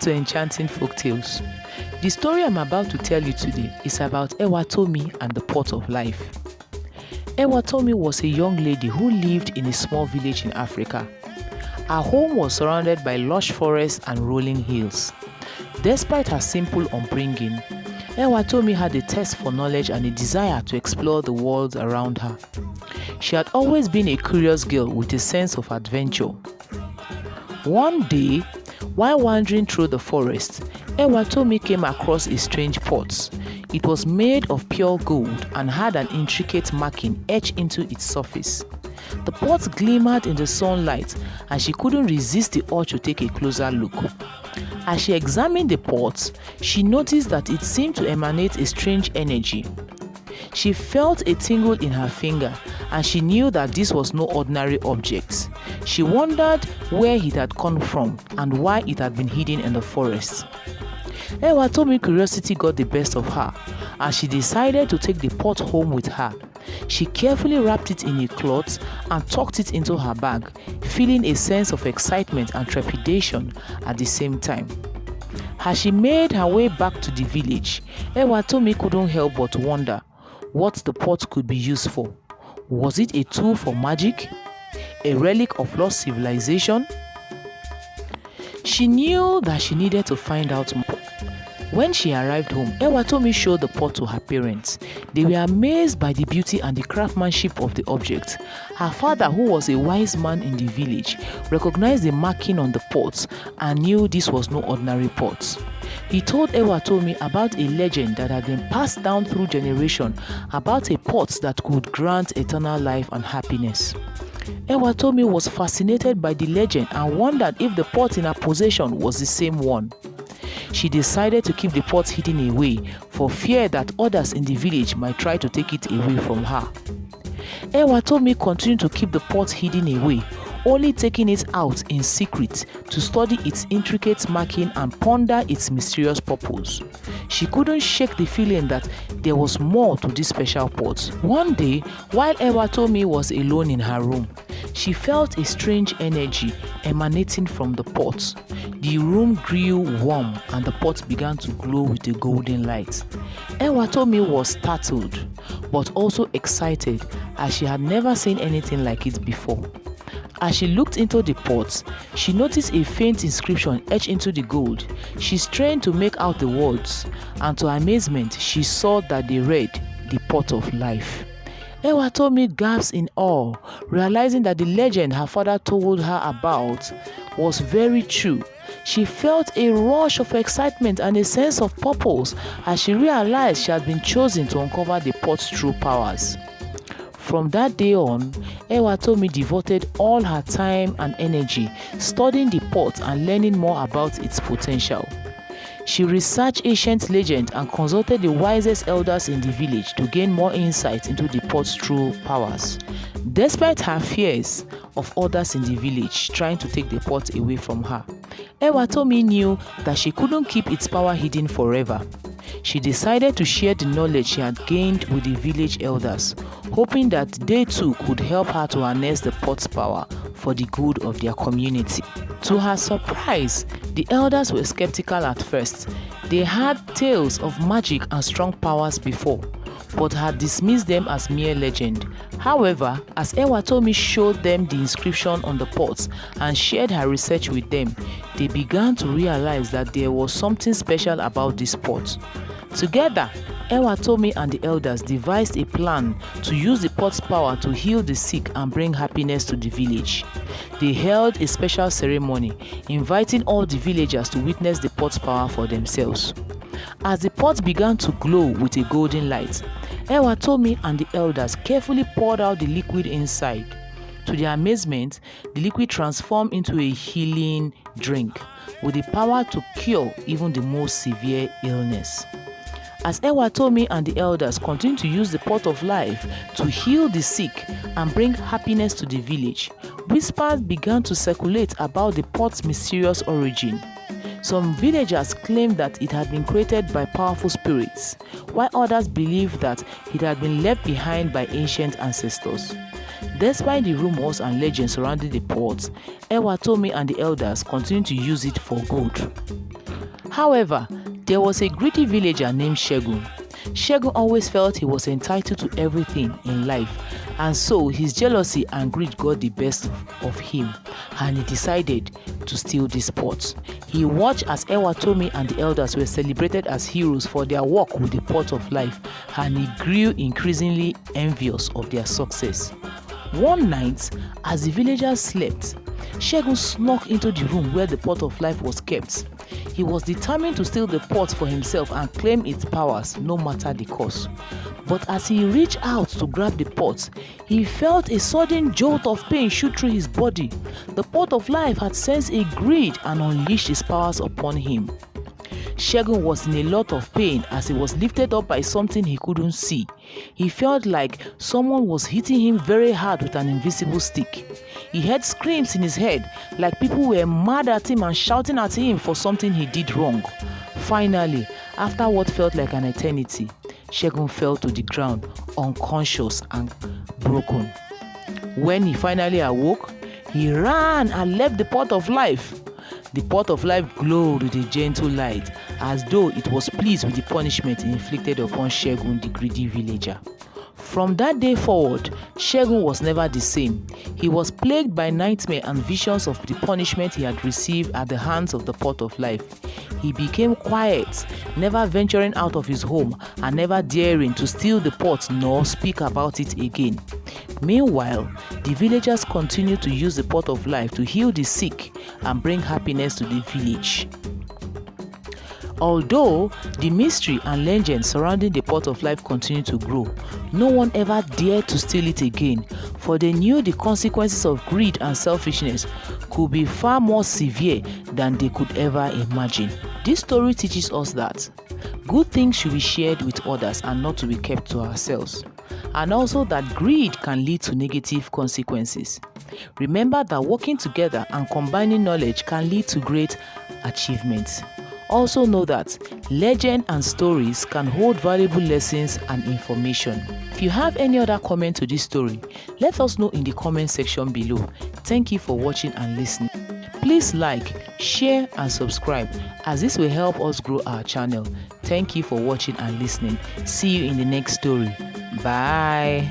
to Enchanting Folktales. The story I'm about to tell you today is about Ewatomi and the pot of life. Ewatomi was a young lady who lived in a small village in Africa. Her home was surrounded by lush forests and rolling hills. Despite her simple upbringing, Ewatomi had a thirst for knowledge and a desire to explore the world around her. She had always been a curious girl with a sense of adventure. One day, while wandering through the forest, Ewatomi came across a strange pot. It was made of pure gold and had an intricate marking etched into its surface. The pot glimmered in the sunlight and she couldn't resist the urge to take a closer look. As she examined the pot, she noticed that it seemed to emanate a strange energy. She felt a tingle in her finger and she knew that this was no ordinary object. She wondered where it had come from and why it had been hidden in the forest. Ewatomi's curiosity got the best of her and she decided to take the pot home with her. She carefully wrapped it in a cloth and tucked it into her bag, feeling a sense of excitement and trepidation at the same time. As she made her way back to the village, Ewatomi couldn't help but wonder what the pot could be used for. Was it a tool for magic? A relic of lost civilization? She knew that she needed to find out more. When she arrived home, Ewatomi showed the pot to her parents. They were amazed by the beauty and the craftsmanship of the object. Her father, who was a wise man in the village, recognized the marking on the pot and knew this was no ordinary pot. He told Ewatomi about a legend that had been passed down through generations about a pot that could grant eternal life and happiness. Ewatomi was fascinated by the legend and wondered if the pot in her possession was the same one. She decided to keep the pot hidden away for fear that others in the village might try to take it away from her. Ewatomi continued to keep the pot hidden away, only taking it out in secret to study its intricate marking and ponder its mysterious purpose. She couldn't shake the feeling that there was more to this special pot. One day, while Ewatomi was alone in her room, she felt a strange energy emanating from the pot. The room grew warm and the pot began to glow with a golden light. Ewatomi was startled, but also excited as she had never seen anything like it before. As she looked into the pot, she noticed a faint inscription etched into the gold. She strained to make out the words, and to her amazement, she saw that they read, "The pot of life." Ewatomi gasped in awe, realizing that the legend her father told her about was very true. She felt a rush of excitement and a sense of purpose as she realized she had been chosen to uncover the pot's true powers. From that day on, Ewatomi devoted all her time and energy studying the pot and learning more about its potential. She researched ancient legends and consulted the wisest elders in the village to gain more insight into the pot's true powers. Despite her fears of others in the village trying to take the pot away from her, Ewatomi knew that she couldn't keep its power hidden forever. She decided to share the knowledge she had gained with the village elders, hoping that they too could help her to harness the pot's power for the good of their community. To her surprise, the elders were skeptical at first. They had tales of magic and strong powers before, but had dismissed them as mere legend. However, as Ewatomi showed them the inscription on the pot and shared her research with them, they began to realize that there was something special about this pot. Together, Ewatomi and the elders devised a plan to use the pot's power to heal the sick and bring happiness to the village. They held a special ceremony, inviting all the villagers to witness the pot's power for themselves. As the pot began to glow with a golden light, Ewatomi and the elders carefully poured out the liquid inside. To their amazement, the liquid transformed into a healing drink with the power to cure even the most severe illness. As Ewatomi and the elders continued to use the pot of life to heal the sick and bring happiness to the village, whispers began to circulate about the pot's mysterious origin. Some villagers claimed that it had been created by powerful spirits, while others believed that it had been left behind by ancient ancestors. Despite the rumors and legends surrounding the pot, Ewatomi and the elders continued to use it for good. However, there was a greedy villager named Shegun. Shegun always felt he was entitled to everything in life, and so his jealousy and greed got the best of him, and he decided to steal this pot. He watched as Ewatomi and the elders were celebrated as heroes for their work with the pot of life, and he grew increasingly envious of their success. One night, as the villagers slept, Shegun snuck into the room where the pot of life was kept. He was determined to steal the pot for himself and claim its powers no matter the cost. But as he reached out to grab the pot, he felt a sudden jolt of pain shoot through his body. The pot of life had sensed a greed and unleashed its powers upon him. Shegun was in a lot of pain as he was lifted up by something he couldn't see. He felt like someone was hitting him very hard with an invisible stick. He heard screams in his head, like people were mad at him and shouting at him for something he did wrong. Finally, after what felt like an eternity, Shegun fell to the ground, unconscious and broken. When he finally awoke, he ran and left the pot of life. The pot of life glowed with a gentle light, as though it was pleased with the punishment inflicted upon Shegun, the greedy villager. From that day forward, Shegun was never the same. He was plagued by nightmares and visions of the punishment he had received at the hands of the pot of life. He became quiet, never venturing out of his home and never daring to steal the pot nor speak about it again. Meanwhile, the villagers continued to use the pot of life to heal the sick and bring happiness to the village. Although the mystery and legend surrounding the pot of life continued to grow, no one ever dared to steal it again, for they knew the consequences of greed and selfishness could be far more severe than they could ever imagine. This story teaches us that good things should be shared with others and not to be kept to ourselves, and also that greed can lead to negative consequences. Remember that working together and combining knowledge can lead to great achievements. Also know that legend and stories can hold valuable lessons and information. If you have any other comment to this story, let us know in the comment section below. Thank you for watching and listening. Please like, share and subscribe, as this will help us grow our channel. Thank you for watching and listening. See you in the next story. Bye.